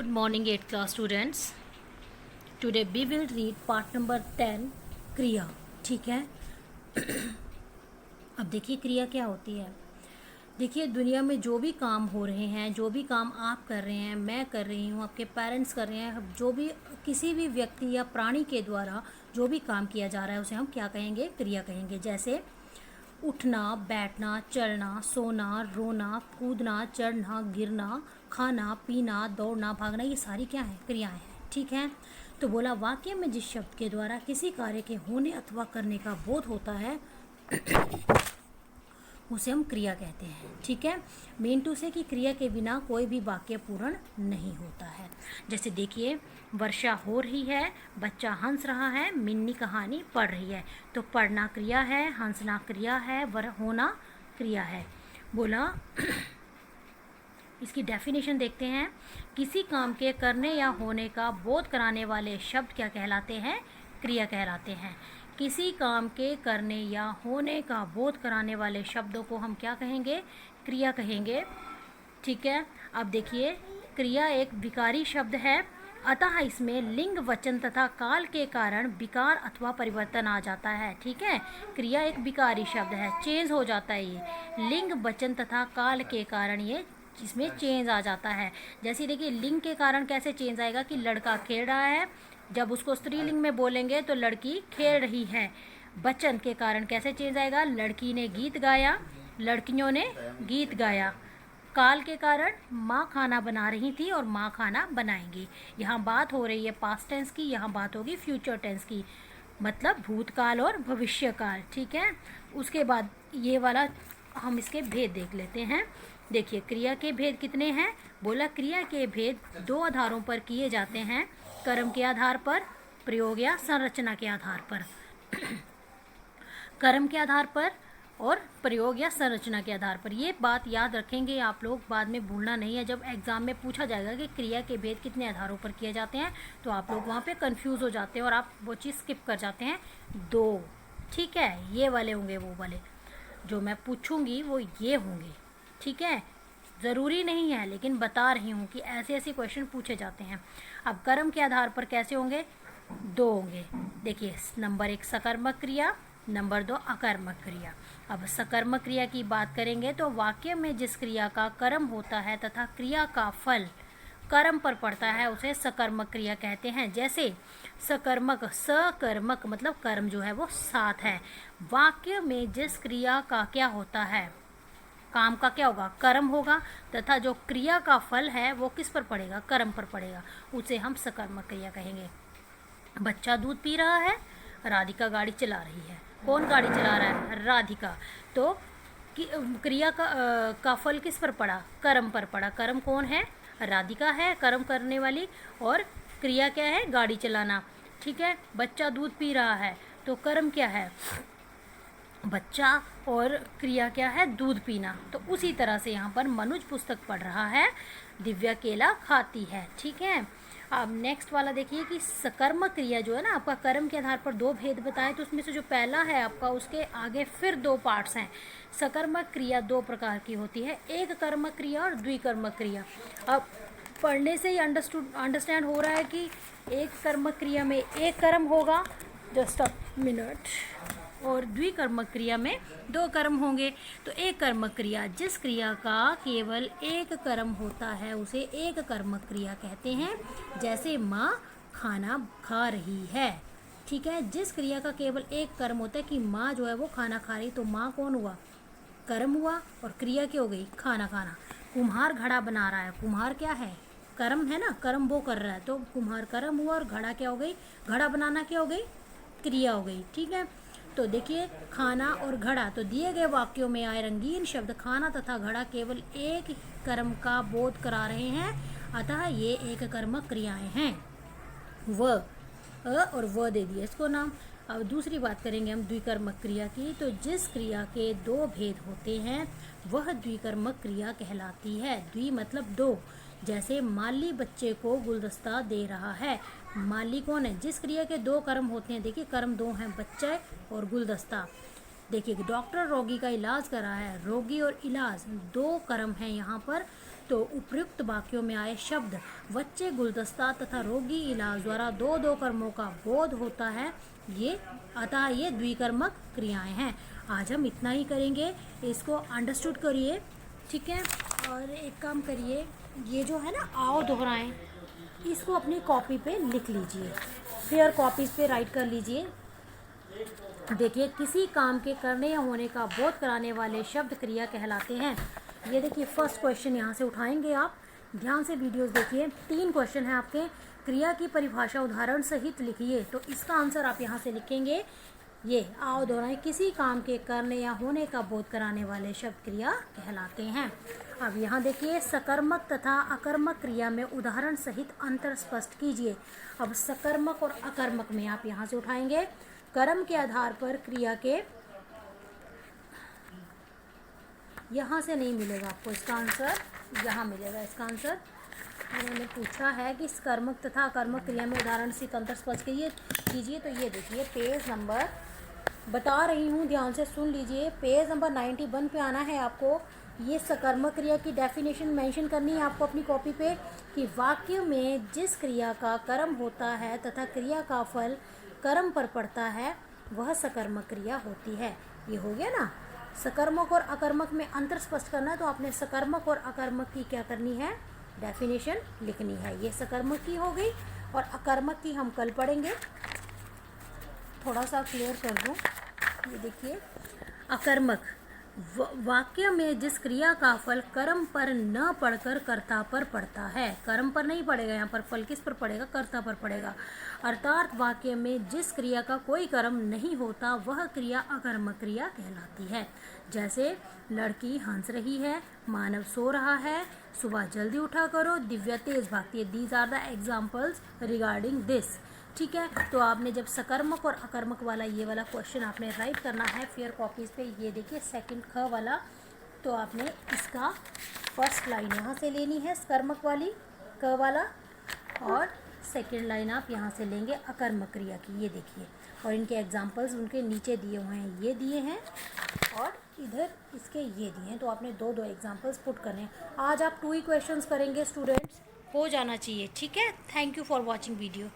Good morning 8th class students. Today we will read part number 10 क्रिया. ठीक है. अब देखिए क्रिया क्या होती है. देखिए दुनिया में जो भी काम हो रहे हैं, जो भी काम आप कर रहे हैं, मैं कर रही हूँ, आपके पेरेंट्स कर रहे हैं, जो भी किसी भी व्यक्ति या प्राणी के द्वारा जो भी काम किया जा रहा है उसे हम क्या कहेंगे? क्रिया कहेंगे. जैसे उठना, बैठना, चलना, सोना, रोना, कूदना, चढ़ना, गिरना, खाना, पीना, दौड़ना, भागना, ये सारी क्या है? क्रियाएं हैं. ठीक है. तो बोला वाक्य में जिस शब्द के द्वारा किसी कार्य के होने अथवा करने का बोध होता है उसे हम क्रिया कहते हैं. ठीक है. मेन टू से कि क्रिया के बिना कोई भी वाक्य पूर्ण नहीं होता है. जैसे देखिए वर्षा हो रही है, बच्चा हंस रहा है, मिन्नी कहानी पढ़ रही है. तो पढ़ना क्रिया है, हंसना क्रिया है, होना क्रिया है. बोला इसकी डेफिनेशन देखते हैं. किसी काम के करने या होने का बोध कराने वाले शब्द क्या कहलाते हैं? क्रिया कहलाते हैं. किसी काम के करने या होने का बोध कराने वाले शब्दों को हम क्या कहेंगे? क्रिया कहेंगे. ठीक है. अब देखिए क्रिया एक विकारी शब्द है, अतः इसमें लिंग, वचन तथा काल के कारण विकार अथवा परिवर्तन आ जाता है. ठीक है. क्रिया एक विकारी शब्द है, चेंज हो जाता है. ये लिंग, वचन तथा काल के कारण ये इसमें चेंज आ जाता है. जैसे देखिए लिंग के कारण कैसे चेंज आएगा कि लड़का खेल रहा है, जब उसको स्त्रीलिंग में बोलेंगे तो लड़की खेल रही है. वचन के कारण कैसे चेंज आएगा? लड़की ने गीत गाया, लड़कियों ने गीत गाया. काल के कारण माँ खाना बना रही थी और माँ खाना बनाएंगी. यहाँ बात हो रही है पास्ट टेंस की, यहाँ बात होगी फ्यूचर टेंस की, मतलब भूतकाल और भविष्यकाल. ठीक है. उसके बाद ये वाला हम इसके भेद देख लेते हैं. देखिए क्रिया के भेद कितने हैं? बोला क्रिया के भेद दो आधारों पर किए जाते हैं, कर्म के आधार पर, प्रयोग या संरचना के आधार पर. कर्म के आधार पर और प्रयोग या संरचना के आधार पर. ये बात याद रखेंगे आप लोग, बाद में भूलना नहीं है. जब एग्जाम में पूछा जाएगा कि क्रिया के भेद कितने आधारों पर किए जाते हैं तो आप लोग वहाँ पे कंफ्यूज हो जाते हैं और आप वो चीज़ स्किप कर जाते हैं. दो. ठीक है. ये वाले होंगे, वो वाले जो मैं पूछूंगी वो ये होंगे. ठीक है. ज़रूरी नहीं है लेकिन बता रही हूँ कि ऐसे ऐसे क्वेश्चन पूछे जाते हैं. अब कर्म के आधार पर कैसे होंगे? दो होंगे. देखिए नंबर 1 सकर्मक क्रिया, नंबर 2 अकर्मक क्रिया. अब सकर्मक क्रिया की बात करेंगे तो वाक्य में जिस क्रिया का कर्म होता है तथा क्रिया का फल कर्म पर पड़ता है उसे सकर्मक क्रिया कहते हैं. जैसे सकर्मक, सकर्मक मतलब कर्म जो है वो साथ है. वाक्य में जिस क्रिया का क्या होता है, काम का क्या होगा? कर्म होगा, तथा जो क्रिया का फल है वो किस पर पड़ेगा? कर्म पर पड़ेगा. उसे हम सकर्मक क्रिया कहेंगे. बच्चा दूध पी रहा है, राधिका गाड़ी चला रही है. कौन गाड़ी चला रहा है? राधिका. तो क्रिया का फल किस पर पड़ा? कर्म पर पड़ा. कर्म कौन है? राधिका है कर्म करने वाली, और क्रिया क्या है? गाड़ी चलाना. ठीक है. बच्चा दूध पी रहा है तो कर्म क्या है? बच्चा, और क्रिया क्या है? दूध पीना. तो उसी तरह से यहाँ पर मनुज पुस्तक पढ़ रहा है, दिव्या केला खाती है. ठीक है. अब नेक्स्ट वाला देखिए कि सकर्मक क्रिया जो है ना, आपका कर्म के आधार पर दो भेद बताए, तो उसमें से जो पहला है आपका, उसके आगे फिर दो पार्ट्स हैं. सकर्मक क्रिया दो प्रकार की होती है, एक कर्मक क्रिया और द्विकर्मक क्रिया. अब पढ़ने से ही अंडरस्टैंड हो रहा है कि एक कर्मक क्रिया में एक कर्म होगा, जस्ट अ मिनट, और द्विकर्मक क्रिया में दो कर्म होंगे. तो एक कर्मक क्रिया, जिस क्रिया का केवल एक कर्म होता है उसे एक कर्मक क्रिया कहते हैं. जैसे माँ खाना खा रही है. ठीक है. जिस क्रिया का केवल एक कर्म होता है कि माँ जो है वो खाना खा रही, तो माँ कौन हुआ? कर्म हुआ, और क्रिया क्या हो गई? खाना खाना. कुम्हार घड़ा बना रहा है, कुम्हार क्या है? कर्म है ना, कर्म वो कर रहा है, तो कुम्हार कर्म हुआ, और घड़ा क्या हो गई? घड़ा बनाना क्या हो गई? क्रिया हो गई. ठीक है. तो देखिए खाना और घड़ा, तो दिए गए वाक्यों में आए रंगीन शब्द खाना तथा घड़ा केवल एक कर्म का बोध करा रहे हैं, अतः ये एक कर्मक क्रियाएं हैं. व और व दे दिए इसको नाम. अब दूसरी बात करेंगे हम द्विकर्मक क्रिया की. तो जिस क्रिया के दो भेद होते हैं वह द्विकर्मक क्रिया कहलाती है. द्वि मतलब दो. जैसे माली बच्चे को गुलदस्ता दे रहा है. माली कौन है? जिस क्रिया के दो कर्म होते हैं. देखिए कर्म दो हैं, बच्चा और गुलदस्ता. देखिए डॉक्टर रोगी का इलाज कर रहा है, रोगी और इलाज दो कर्म हैं यहाँ पर. तो उपर्युक्त वाक्यों में आए शब्द बच्चे, गुलदस्ता तथा रोगी इलाज द्वारा दो दो कर्मों का बोध होता है, ये अतः ये द्विकर्मक क्रियाएं हैं। आज हम इतना ही करेंगे, इसको अंडरस्टूड करिए, ठीक है। और एक काम करिए, ये जो है ना आओ दोहराएं, इसको अपनी कॉपी पे लिख लीजिए, फिर कॉपीज पे राइट कर लीजिए। देखिए, किसी काम के करने या होने का बोध कराने वाले शब्द क्रिया कहलाते हैं। ये देखिए फर्स्ट क्वेश्चन यहाँ से उठाएंगे आप, ध्यान से वीडियोस देखिए। 3 क्वेश्चन है आपके। क्रिया की परिभाषा उदाहरण सहित लिखिए, तो इसका आंसर आप यहाँ से लिखेंगे, ये आओ दोहराएं, किसी काम के करने या होने का बोध कराने वाले शब्द क्रिया कहलाते हैं। अब यहाँ देखिए, सकर्मक तथा अकर्मक क्रिया में उदाहरण सहित अंतर स्पष्ट कीजिए। अब सकर्मक और अकर्मक में आप यहाँ से उठाएंगे, कर्म के आधार पर क्रिया के, यहाँ से नहीं मिलेगा आपको इसका आंसर, यहाँ मिलेगा इसका आंसर। मैंने पूछा है कि कर्मक तथा अकर्मक क्रिया में उदाहरण से अंतर स्पष्ट कीजिए, तो ये देखिए पेज नंबर बता रही हूँ, ध्यान से सुन लीजिए, पेज नंबर 91 पे आना है आपको। ये सकर्मक क्रिया की डेफिनेशन मेंशन करनी है आपको अपनी कॉपी पे, कि वाक्य में जिस क्रिया का कर्म होता है तथा क्रिया का फल कर्म पर पड़ता है वह सकर्मक क्रिया होती है। ये हो गया ना, सकर्मक और अकर्मक में अंतर स्पष्ट करना है, तो आपने सकर्मक और अकर्मक की क्या करनी है, डेफिनेशन लिखनी है। ये सकर्मक की हो गई, और अकर्मक की हम कल पढ़ेंगे। थोड़ा सा क्लियर कर दूं, ये देखिए, अकर्मक वाक्य में जिस क्रिया का फल कर्म पर न पड़कर कर्ता पर पड़ता है, कर्म पर नहीं पड़ेगा, यहाँ पर फल किस पर पड़ेगा, कर्ता पर पड़ेगा। अर्थात वाक्य में जिस क्रिया का कोई कर्म नहीं होता वह क्रिया अकर्मक क्रिया कहलाती है। जैसे लड़की हंस रही है, मानव सो रहा है, सुबह जल्दी उठा करो, दिव्या तेज भागती है। These are the examples regarding this, ठीक है। तो आपने जब सकर्मक और अकर्मक वाला ये वाला क्वेश्चन आपने राइट करना है फेयर कॉपीज़ पे, ये देखिए सेकंड ख वाला, तो आपने इसका फर्स्ट लाइन यहाँ से लेनी है सकर्मक वाली क वाला, और सेकंड लाइन आप यहाँ से लेंगे अकर्मक क्रिया की, ये देखिए। और इनके एग्जांपल्स उनके नीचे दिए हुए हैं, ये दिए हैं और इधर इसके ये दिए हैं, तो आपने 2-2 एग्जांपल्स पुट करने हैं। आज आप 2 ही क्वेश्चंस करेंगे स्टूडेंट्स, हो जाना चाहिए, ठीक है। Thank you for watching video.